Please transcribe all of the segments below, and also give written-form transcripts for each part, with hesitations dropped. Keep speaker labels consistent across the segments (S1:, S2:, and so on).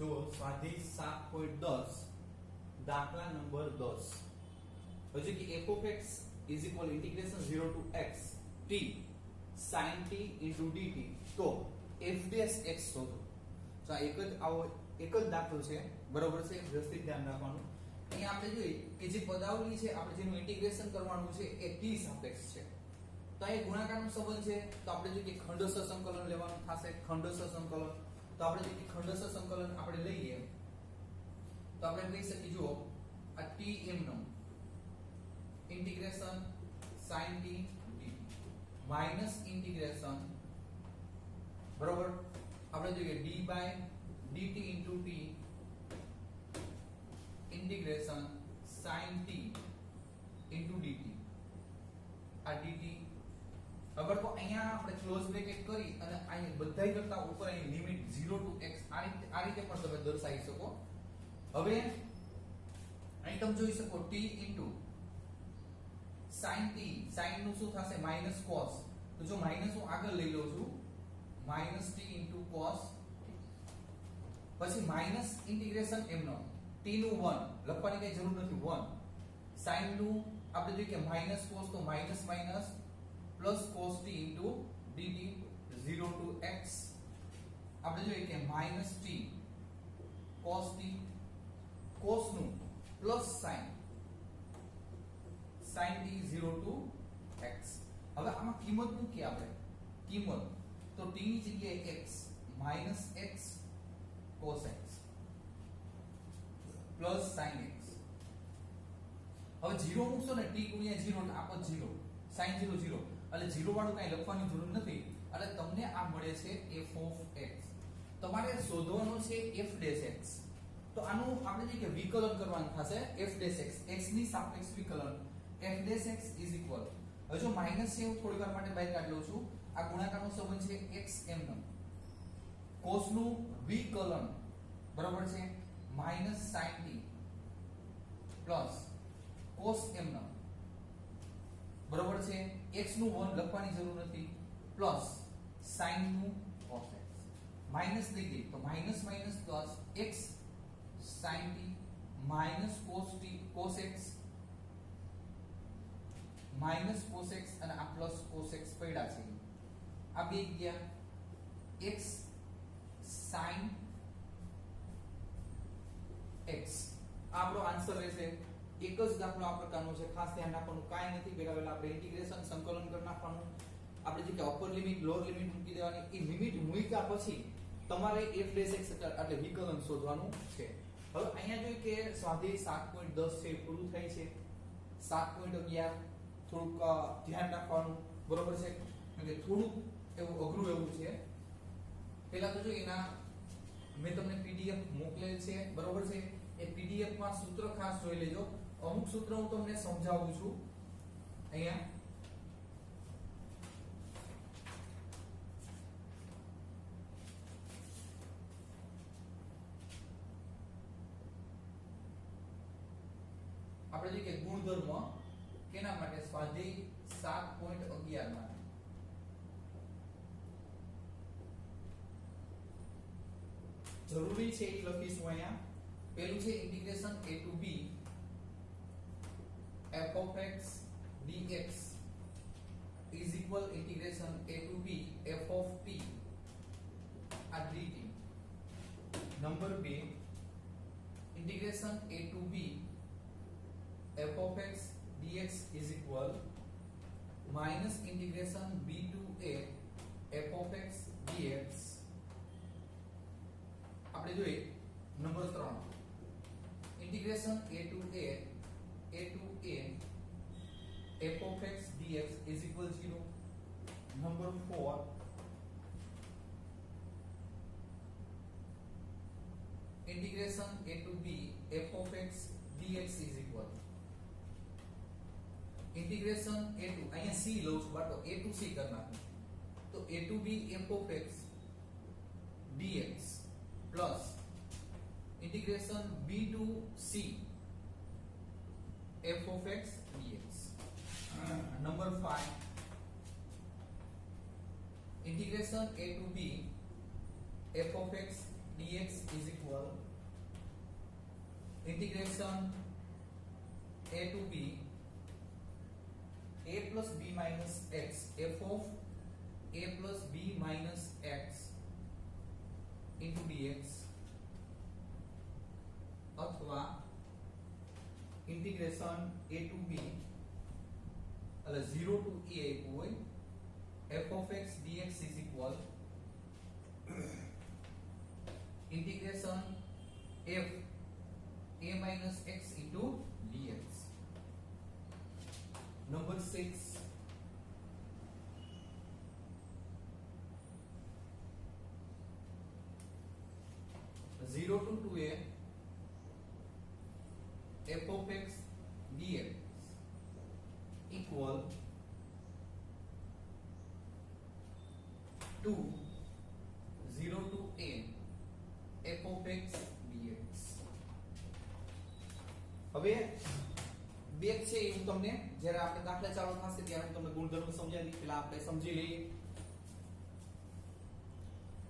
S1: જો સ્વાધ્યાય 7.10 દાખલા નંબર 10 હજુ કે f of x is equal integration 0 to x t sin t into dt તો f dash x શોધો. તો આ એક જ દાખલો છે, બરોબર છે, વ્યવસ્થિત ધ્યાન રાખવાનું. અહીંયા આપણે જોઈએ કે જે પદાવલી છે આપણે જેનું ઇન્ટિગ્રેશન કરવાનું છે એ t સાપેક્ષ છે. તો અહીં ગુણાકારનો સંબંધ છે તો આપણે જોઈએ કે ખંડોસર સંકલન લેવાનું થશે. ખંડોસર સંકલન તો આપણે જોઈએ કે ખંડોસર સંકલન આપણે લઈએ તો આપણે કહી શકીએ જો આ t m નો integration sin t dt minus integration, બરોબર, આપણે જોઈએ d by dt into t integration sin t into dt આ dt. અગર તો અહીંયા આપણે ક્લોઝ બ્રેકેટ કરી અને અહીં બધાય કરતા ઉપર અહીં લિમિટ 0 to x આ રીતે પણ તમે દર્શાવી શકો. હવે અહીં તમે જોઈ શકો t into sin t, sin નું શું થશે માઈનસ cos. તો જો માઈનસ હું આગળ લઈ લઉં છું minus t into cos t. પછી માઈનસ ઇન્ટિગ્રેશન m નો t નું 1 લખવાની કઈ જરૂર નથી 1. sin નું આપણે જોઈએ કે માઈનસ cos તો minus minus plus cos t into dt 0 to x. આપણે જોઈએ કે minus t cos t, cos નું plus sin t 0 to x. હવે આમાં કિંમત મૂકીએ આપણે કિંમત તો t ની જગ્યાએ x minus x cos x plus sin x. હવે 0 મૂકશો ને t ગુણ્યા 0 એટલે આપો 0 sin 0 0 એટલે 0 વાળું કઈ લખવાની જરૂર નથી એટલે તમને આ મળે છે f of x. તમારે શોધવાનો છે f dash x. તો આનું આપણે જે કે વિકલન કરવાનું થશે f dash x, x ની સાપેક્ષ વિકલન f dash x is equal. હવે જો માઈનસ છે હું થોડી વાર માટે બહાર કાઢી લઉં છું. આ ગુણાકારનો સંબંધ છે x m નો cos નું વિકલન, બરાબર છે, minus sin t plus cos m નો, બરાબર છે, x નું 1 લખવાની જરૂર નથી પ્લસ sin નું cos x. માઈનસ લઈ દઈએ તો minus minus plus x sin t minus cos x minus cos x અને આ પ્લસ cos x પડ્યા છે. આ બે ગયા x sin x. આપણો આન્સર રહેશે. એક જ દાખલો આ પ્રકારનો છે, ખાસ ધ્યાન રાખવાનું કાંઈ નથી. પહેલા આપણે ઇન્ટિગ્રેશન સંકલન કરી નાખવાનું. આપણે જે કે અપર લિમિટ લોઅર લિમિટ મૂકી દેવાની. એ લિમિટ મૂક્યા પછી તમારે f dash x એટલે વિકલન શોધવાનું છે. હવે અહીંયા જોઈએ કે સ્વાધ્યાય 7.10 છે પૂરું થાય છે. 7.11 થોડુંક ધ્યાન રાખવાનું, બરોબર છે, કે થોડુંક એવું અઘરું એવું છે. પહેલા તો જો એના મેં તમને પીડીએફ મોકલેલ છે, બરોબર છે. એ પીડીએફ માં સૂત્ર ખાસ જોઈ લેજો. અમુક સૂત્ર હું તમને સમજાવું છું અહીંયા. આપણે જે કે ગુણધર્મ કેના માટે સ્વાધ્યાય 7.11 માટે જરૂરી છે એ લખીશું અહીંયા. પહેલું છે integration a to b f of x dx is equal integration a to b f of t at dt. Number 2 integration a to b f of x dx is equal minus integration b to a f of x dx. આપણે જોઈએ number 3 integration a to a f of x dx is equal 0. number 4 integration a to b f of x dx is equal integration a to અહીંયા c લઉં છું બાટો a to c કરી નાખું તો a to b f of x dx plus integration b to c f of x dx. number 5 integration a to b f of x dx is equal integration a to b a plus b minus x f of a plus b minus x into dx अथवा integration a to b એટલે 0 to a હોય f of x dx is equal integration f a minus x into dx. Number 6, zero to 2a f of x dx equal to 0 to a f of x dx. હવે બે છે એ હું તમને જ્યારે આપણે દાખલા ચાલુ થશે ત્યારે હું તમને ગુણધર્મ સમજાવી પેલા આપણે સમજી લઈએ.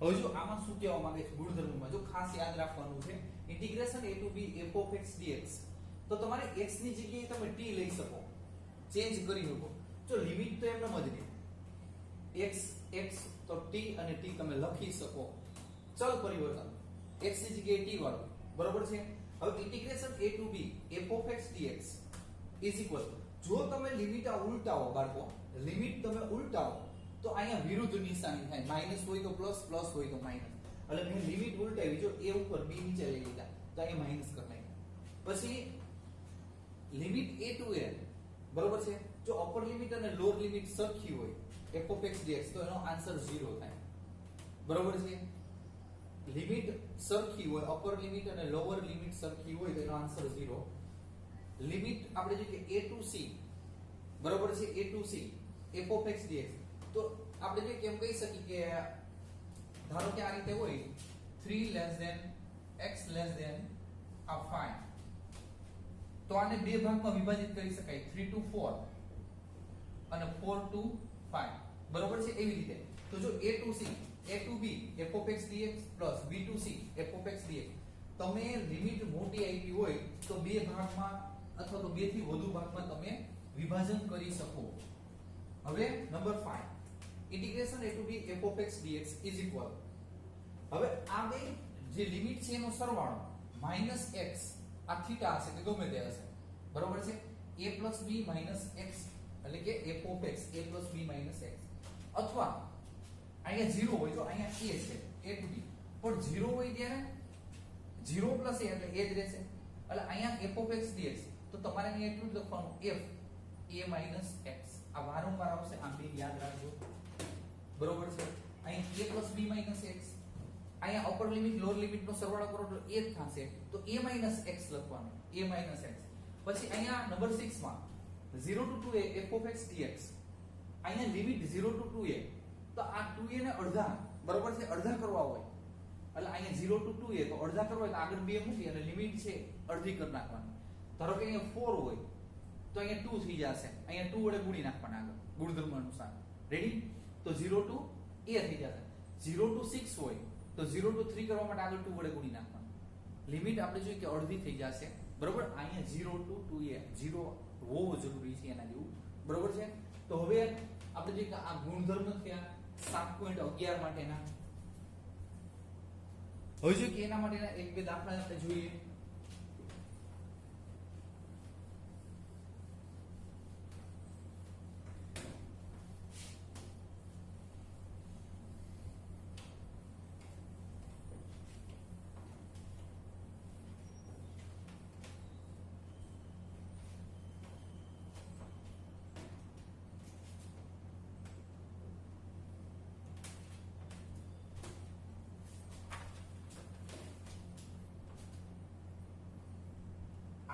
S1: હવે જો આમાં શું કહેવા માંગે છે ગુણધર્મમાં, જો ખાસ યાદ રાખવાનું છે integration a to b f of x dx, તો તમારે x ની જગ્યાએ તમે t લઈ શકો, ચેન્જ કરી શકો. જો લિમિટ તો એમ જ રહે, x x તો t અને t તમે લખી શકો, ચલ પરિવર્તન x ની જગ્યાએ t વાળું, બરોબર છે. હવે integration a to b f of x dx is equal, જો તમે લિમિટ આ ઉલટાવો બાળકો, લિમિટ તમે ઉલટાવો તો અહીંયા વિરુદ્ધ નિશાની થાય, માઈનસ હોય તો પ્લસ, પ્લસ હોય તો માઈનસ. એટલે મેં લિમિટ ઉલટાવી, જો a ઉપર b નીચે લઈ લીધા તો અહીંયા માઈનસ કરી નાખ્યા. પછી લિમિટ a to a, બરોબર છે. જો અપર લિમિટ અને લોઅર લિમિટ સરખી હોય f of x dx તો એનો આન્સર 0 થાય, બરોબર છે. લિમિટ સરખી હોય, અપર લિમિટ અને લોઅર લિમિટ સરખી હોય તો એનો આન્સર 0. લિમિટ આપણે જોઈએ કે a to c, બરોબર છે, a to c f of x dx, તો આપણે જે કેમ કહી શકીએ કે ધારો કે આ રીતે હોય 3 less than x less than a 5, તો આને બે ભાગમાં વિભાજિત કરી શકાય, 3 to 4 અને 4 to 5, બરોબર છે. એવી રીતે તો જો a to c a to b f of x dx plus b to c f of x dx, તમે લિમિટ મોટી આપી હોય તો બે ભાગમાં અથવા તો બે થી વધુ ભાગમાં તમે વિભાજન કરી શકો. હવે number 5, integration a to b f of x dx is equal, હવે આ બે જે લિમિટ છે એનો સરવાળો માઈનસ x, આ થીટા હશે કે ગમે તે હશે, બરોબર છે. a plus b minus x એટલે કે f of x a plus b minus x, અથવા અહીંયા 0 હોય તો અહીંયા a છે a to b, પણ 0 હોય ત્યારે 0 plus a એટલે a જ રહેશે. એટલે અહીંયા f of x dx, તો તમારે અહીંયા એટલું જ લખવાનું f a minus x, આ વારંવાર આવશે, આમ બે યાદ રાખજો, બરોબર છે. અહીંયા a plus b minus x, અહીંયા અપર લિમિટ લોઅર લિમિટ નો સરવાળો કરો તો a જ થશે, તો a minus x લખવાનું, a minus x. પછી અહીંયા નંબર 6 માં 0 to 2a f of x dx, અહીંયા લિમિટ 0 to 2a, તો આ 2a ને અડધા, બરોબર છે, અડધા કરવા હોય એટલે અહીંયા 0 to 2a તો અડધા કરવા હોય તો આગળ 2 મૂકી અને લિમિટ છે અડધી કરી નાખવાની. ધારો કે અહીંયા 4 હોય તો અહીંયા 2 થઈ જશે, અહીંયા 2 વડે ગુણી નાખવાના આગળ ગુણધર્મ અનુસાર, રેડી. તો 0 to a થઈ જશે. 0 to 6 હોય તો 0 to 3 કરવા માટે આગળ 2 વડે ગુણી નાખવાનું. લિમિટ આપણે જોઈએ કે અડધી થઈ જશે, બરોબર. અહીંયા 0 to 2a 0 હોવો જરૂરી છે એના જેવું, બરોબર છે. તો હવે આપણે જોઈએ કે આ ગુણધર્મ થયા 7.11 માટેના. હવે જોઈએ કે એના માટેના એક બે દાખલા આપણે જોઈએ.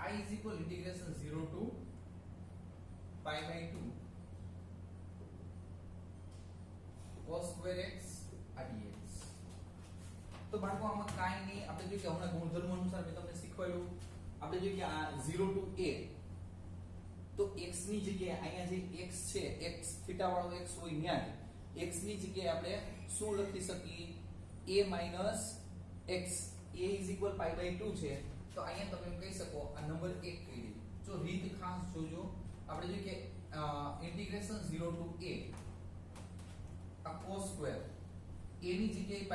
S1: I is equal integration 0 to pi by 2 cos square x dx. તો બાળકો આમાં કાઈ નહીં, આપણે જોઈએ કે હમણાં ગુણધર્મ અનુસાર મેં તમને શીખવાડ્યું. આપણે જોઈએ કે આ 0 to a, તો x ની જગ્યાએ અહીંયા જે x છે, x થીટા વાળો x હોય ત્યાં x ની જગ્યાએ આપણે શું લખી શકીએ, a minus x a is equal pi by 2 છે તો અહીંયા તમે એમ કહી શકો આ નંબર 1 કહી દે જો રીત ખાસ જોજો આપણે જોઈએ કે ઇન્ટિગ્રેશન 0 ટુ a આ cos સ્ક્વેર a ની જગ્યાએ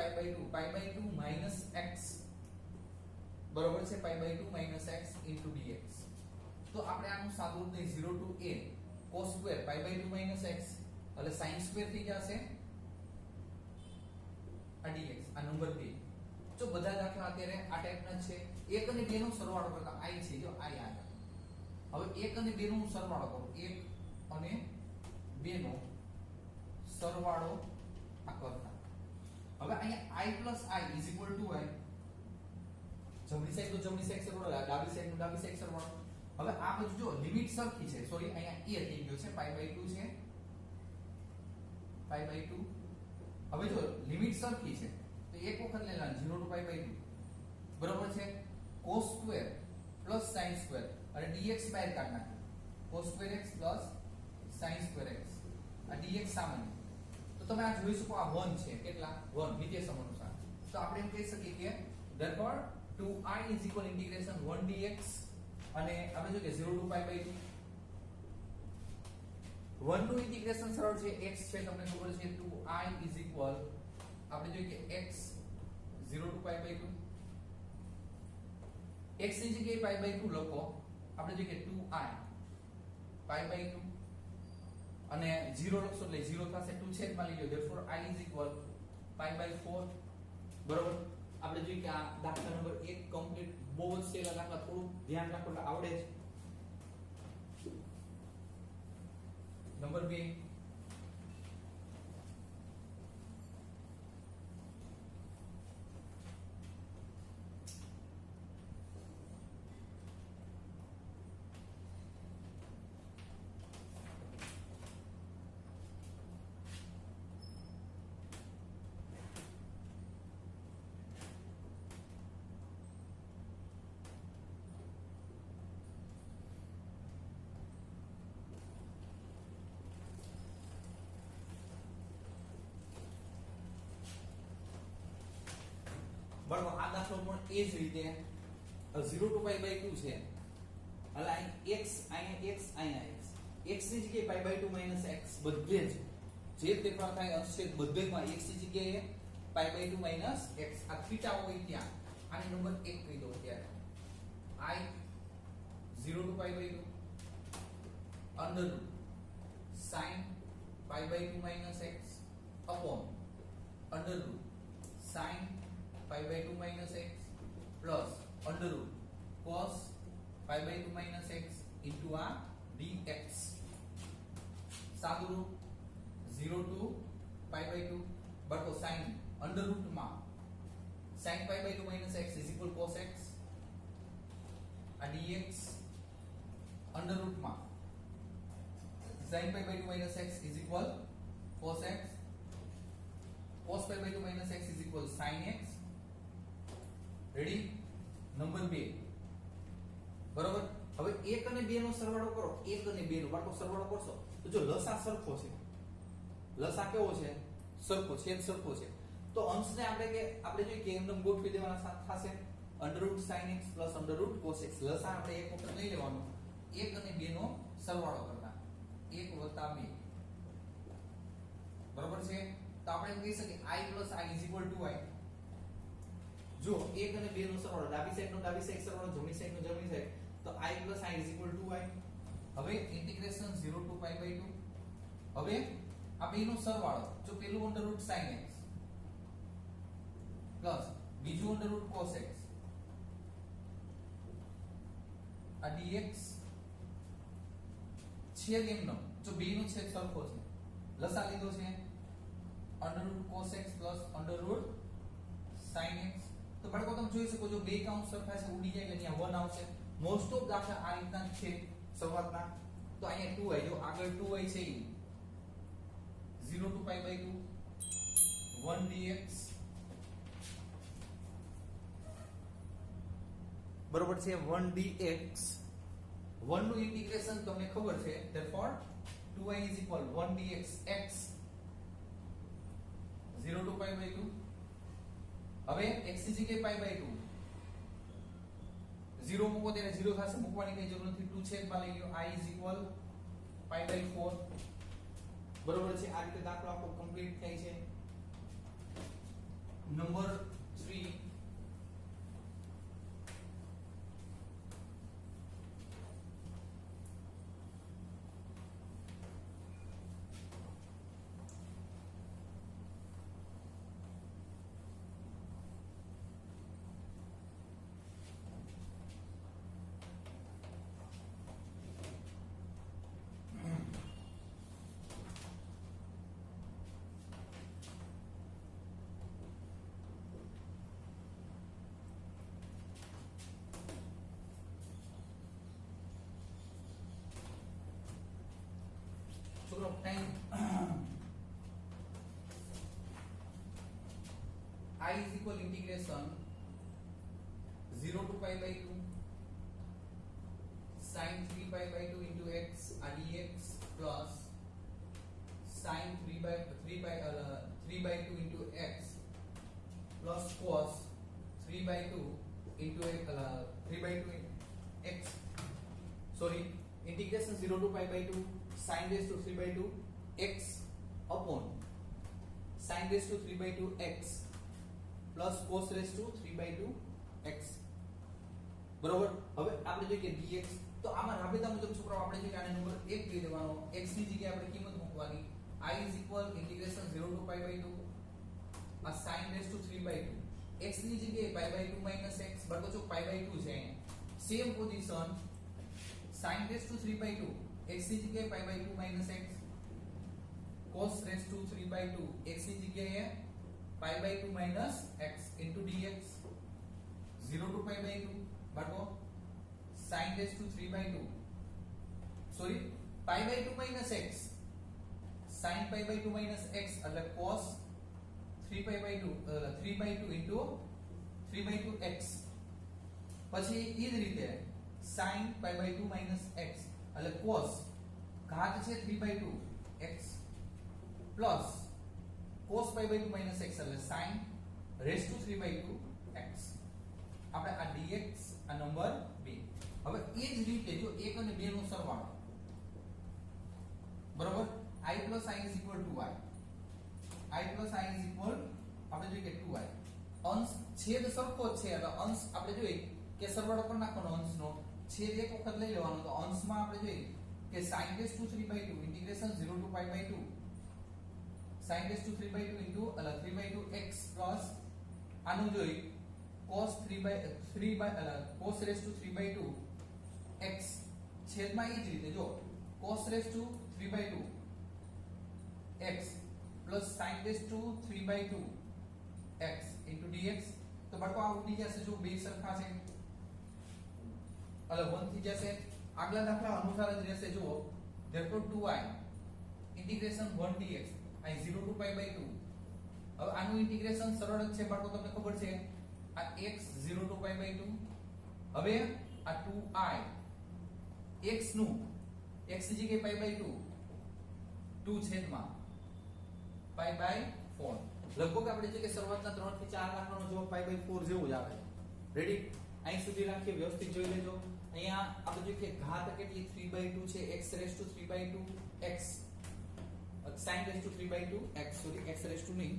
S1: pi by 2 minus x બરોબર છે pi by 2 minus x into dx તો આપણે આનું સાદું રૂપ 0 to a cos square pi by 2 minus x એટલે sin સ્ક્વેર થઈ જશે આ dx આ નંબર 2 જો બધા દાખલા અત્યારે આ ટાઈપના છે 1 અને 2 નો સરવાળો કરતા i છે જો i આ હવે 1 અને 2 નો સરવાળો કરો 1 અને 2 નો સરવાળો આ કરતા હવે અહીંયા i i is equal to i જમણી સાઈડ તો જમણી સાઈડ સરવાળો ડાબી સાઈડ નો ડાબી સાઈડ સરવાળો હવે આ બધું જો લિમિટ સરખી છે સોરી અહીંયા a થઈ ગયો છે pi by 2 છે pi by 2 હવે જો લિમિટ સરખી છે તો એક વખત લઈ લેવાનું 0 to pi by 2 બરોબર છે cos square plus sin square અને dx બહાર કાઢ નાખો cos square x plus sin square x આ dx સામાન્ય તો તમે આ જોઈ શકો આ 1 છે કેટલા 1 નિત્ય સમઅનુસાર તો આપણે એમ કહી શકીએ કે therefore 2i is equal integration 1 dx અને આપણે જો કે 0 to pi by 2 1 નું ઇન્ટિગ્રેશન સરળ છે x છે તમને ખબર છે 2i is equal આપણે જોઈએ કે x 0 to pi by 2 x ની જગ્યાએ pi by 2 લખો આપણે જોઈએ કે 2i pi by 2 અને 0 લખશો એટલે 0 થશે 2 છેદમાં લઈ લો therefore i is equal pi by 4 બરોબર આપણે જોઈએ કે આ દાખલા નંબર 1 કમ્પ્લીટ બહુ જ સહેલા દાખલા થોડું ધ્યાન રાખો એટલે આવડે છે નંબર 2 બરાબર આ દાખલો પણ એ જ રીતે 0 to pi by 2 છે એટલે અહીં x અહીંયા x અહીંયા x ની જગ્યાએ pi by 2 minus x બધે જ જે ફેરફાર થાય અંશછેદ બધેમાં x ની જગ્યાએ pi by 2 minus x આ થીટા હોય ત્યાં આને નંબર 1 કહી દો ત્યારે I 0 to pi by 2 under root sin pi by 2 minus x upon under root sin pi by 2 minus x plus under root cos pi by 2 minus x into a dx સાદું રૂપ 0 to pi by 2 બટો sin under root માં sin pi by 2 minus x is equal cos x a dx under root માં sin pi by 2 minus x is equal cos x cos pi by 2 minus x is equal sin x ready number 2 બરોબર હવે 1 અને 2 નો સરવાળો કરો 1 અને 2 નો બાળકો સરવાળો કરશો તો જો લસા સરખો છે લસા કેવો છે સરખો છેદ સરખો છે તો અંશને આપણે જોઈએ કે એમનેમ ગોઠવી દેવાના સાથ થશે √sin x √cos x લસા આપણે એક વખત લઈ લેવાનો 1 અને 2 નો સરવાળો કરતા 1 + 2 બરોબર છે તો આપણે એમ કહી શકીએ i + i = 2i જો 1 અને 2 નો સરવાળો ડાબી સાઈડ નો ડાબી સાઈડ સરવાળો જમણી સાઈડ નો જમણી સાઈડ તો i + i = 2i હવે ઇન્ટિગ્રેશન 0 to pi by 2 હવે આ બેનો સરવાળો જો પેલું √sin x પ્લસ બીજું √cos x આ dx છેદ એમનો જો બેનો છેદ સરખો છે લસા લીધો છે √cos x √sin x તો બાળકો તમે જોઈ શકો છો બે કાઉન્ટ સરખા છે ઉડી જાય એટલે અહીંયા 1 આવશે મોસ્ટ ઓફ દાખલા આ રીતના છે શરૂઆતના તો અહીંયા 2i જો આગળ 2i છે 0 to pi by 2 1 dx બરોબર છે 1 dx 1 નું ઇન્ટિગ્રેશન તમને ખબર છે therefore 2i is equal 1 dx x 0 to pi by 2 હવે x ની જગ્યાએ પાઈ બાય 2 0 મૂકો ત્યારે 0 થશે, મૂકવાની કઈ જરૂર નથી, 2 છેદમાં લઈ લો, I is equal pi by 4. બરોબર છે, આ રીતે દાખલો આખો કમ્પ્લીટ થાય છે. નંબર 3 છોકરો time I is equal integration 0 to pi by 2 sin 3 pi by 2 into x dx plus sin 3 by 2 into x plus cos 3 by 2 into 3 by 2 x, sorry, integration 0 to pi by 2 sin raised to 3 by 2 x upon sin raised to 3 by 2 x plus cos raised to 3 by 2 x. બરોબર, હવે આપણે જોઈએ કે dx, તો આમાં રાબેતા મુજબ છોકરાઓ આપણે જોઈએ આને નંબર 1 કહી દેવાનો, x ની જગ્યાએ આપણે કિંમત મૂકવાની, I is equal integration 0 to pi by 2 આ sin raised to 3 by 2 x ની જગ્યાએ pi by 2 minus x, બરાબર છે, pi by 2 છે, same position sin raised to 3 by 2 x ની જગ્યાએ pi by 2 minus x cos raised to 3 by 2 x ની જગ્યાએ pi by 2 minus x into dx 0 to pi by 2 બાળકો sin raised to 3 by 2, sorry, pi by 2 minus x sin pi by 2 minus x એટલે cos 3 pi by 2 3 by 2 into 3 by 2 x, પછી એ જ રીતે sin pi by 2 minus x એટલે cos ઘાત છે 3 by 2 x plus cos pi by 2 minus x એટલે sin raised to 3 by 2 x. આપણે આ dx આ નંબર 2. હવે એ જ રીતે જો 1 અને 2 નો સરવાળો, બરોબર, I plus I is equal to I plus I is equal આપણે જોઈએ કે 2i, અંશ છેદ સરખો જ છે એટલે અંશ આપણે જોઈએ કે સરવાળો કરી નાખવાનો, અંશનો છેદ એક વખત લઈ લેવાનો, તો અંશમાં આપણે જોઈએ કે sin raised to 3 by 2 integration 0 to pi by 2 sin raised to 3 by 2 into 3 by 2 x plus આનું જોઈ cos 3 by cos raised to 3 by 2 x છેદમાં એ જ રીતે જો cos raised to 3 by 2 x plus sin raised to 3 by 2 x into dx, તો બાળકો આ ઉડી જશે, જો બે સરખા છે એટલે 1 થઈ જશે. આગલા દાખલા અનુસાર જ રહેશે, જુઓ therefore 2i integration 1 dx I 0 to pi by 2. હવે આનું ઇન્ટિગ્રેશન સરળ જ છે બાળકો, તમને ખબર છે આ x 0 to pi by 2, હવે આ 2i x નું x ની જગ્યાએ pi by 2 2 છેદમાં pi by 4, લગભગ આપણે જે કે શરૂઆતના 3 થી 4 દાખલાનો જવાબ pi by 4 જેવો જ આવે. રેડી, અહીં સુધી રાખીએ, વ્યવસ્થિત જોઈ લેજો. અહીંયા આપણે જોઈએ કે ઘાત કેટલી 3 by 2 છે, x raised to 3 by 2 x sin raised to 3 by 2 x, sorry, x raised to નહીં